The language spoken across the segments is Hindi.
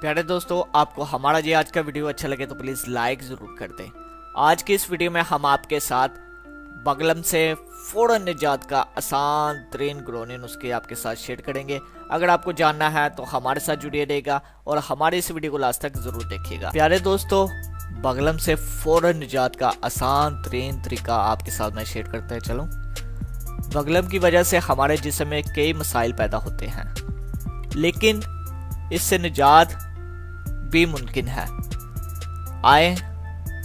प्यारे दोस्तों, आपको हमारा ये आज का वीडियो अच्छा लगे तो प्लीज़ लाइक ज़रूर कर दें। आज की इस वीडियो में हम आपके साथ बगलम से फ़ौरन निजात का आसान तरीन घरेलू नुस्खे आपके साथ शेयर करेंगे। अगर आपको जानना है तो हमारे साथ जुड़िए रहेगा और हमारे इस वीडियो को लास्ट तक ज़रूर देखिएगा। प्यारे दोस्तों, बगलम से फ़ौरन निजात का आसान तरीन तरीका आपके साथ मैं शेयर करते हैं। चलो, बगलम की वजह से हमारे जिस्म में कई मसाइल पैदा होते हैं, लेकिन इससे निजात भी मुमकिन है। आए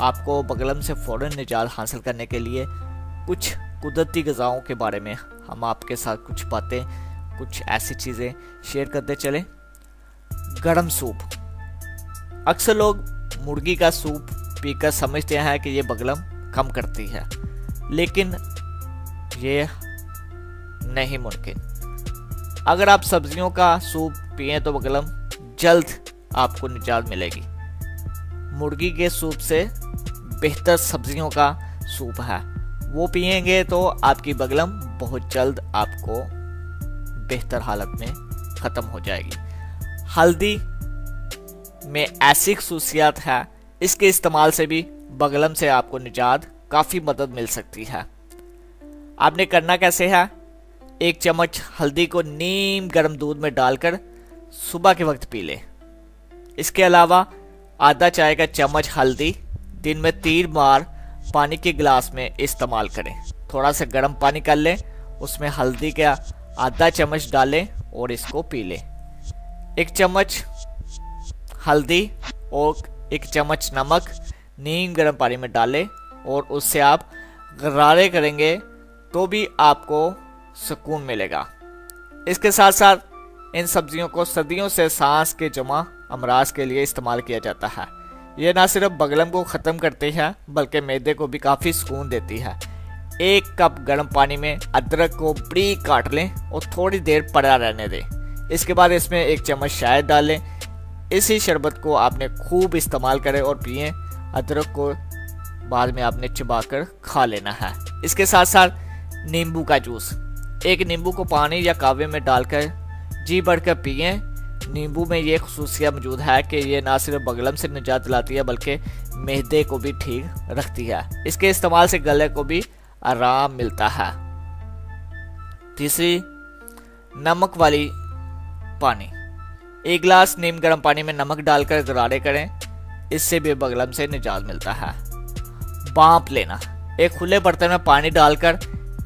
आपको बगलम से फ़ौरन निजात हासिल करने के लिए कुछ कुदरती ग़िज़ाओं के बारे में हम आपके साथ कुछ बातें, कुछ ऐसी चीज़ें शेयर करते चले। गर्म सूप। अक्सर लोग मुर्गी का सूप पीकर समझते हैं कि ये बगलम कम करती है, लेकिन ये नहीं मुमकिन। अगर आप सब्जियों का सूप पिए तो बगलम जल्द आपको निजात मिलेगी। मुर्गी के सूप से बेहतर सब्जियों का सूप है, वो पिएंगे तो आपकी बगलम बहुत जल्द आपको बेहतर हालत में ख़त्म हो जाएगी। हल्दी में ऐसी खसूसियात है, इसके इस्तेमाल से भी बगलम से आपको निजात काफ़ी मदद मिल सकती है। आपने करना कैसे है, 1 चम्मच हल्दी को नीम गर्म दूध में डालकर सुबह के वक्त पी लें। इसके अलावा आधा चाय का चम्मच हल्दी दिन में 3 बार पानी के गिलास में इस्तेमाल करें। थोड़ा सा गर्म पानी कर लें, उसमें हल्दी का आधा चम्मच डालें और इसको पी लें। 1 चम्मच हल्दी और 1 चम्मच नमक नीम गर्म पानी में डालें और उससे आप गरारे करेंगे तो भी आपको सुकून मिलेगा। इसके साथ साथ इन सब्जियों को सदियों से सांस के जमा अमराज के लिए इस्तेमाल किया जाता है। ये ना सिर्फ बगलम को ख़त्म करती है बल्कि मैदे को भी काफ़ी सुकून देती है। 1 कप गर्म पानी में अदरक को बारीक काट लें और थोड़ी देर पड़ा रहने दें। इसके बाद इसमें 1 चम्मच शहद डालें। इसी शरबत को आपने खूब इस्तेमाल करें और पिएं। अदरक को बाद में आपने चबाकर खा लेना है। इसके साथ साथ नींबू का जूस। 1 नींबू को पानी या कावे में डालकर जी भरकर पिएं। नींबू में ये खसूसियत मौजूद है कि ये ना सिर्फ बगलम से निजात दिलाती है बल्कि मैदे को भी ठीक रखती है। इसके इस्तेमाल से गले को भी आराम मिलता है। तीसरी, नमक वाली पानी। 1 गिलास नीम गर्म पानी में नमक डालकर गरारे करें, इससे भी बगलम से निजात मिलता है। भांप लेना। 1 खुले बर्तन में पानी डालकर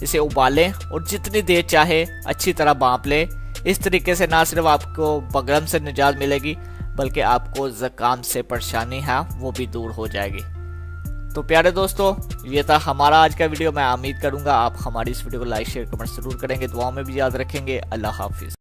इसे उबालें और जितनी देर चाहे अच्छी तरह भांप लें। इस तरीके से ना सिर्फ आपको बगलम से निजात मिलेगी बल्कि आपको ज़ुकाम से परेशानी है वो भी दूर हो जाएगी। तो प्यारे दोस्तों, ये था हमारा आज का वीडियो। मैं उम्मीद करूंगा आप हमारी इस वीडियो को लाइक शेयर कमेंट जरूर करेंगे, दुआओं में भी याद रखेंगे। अल्लाह हाफिज़।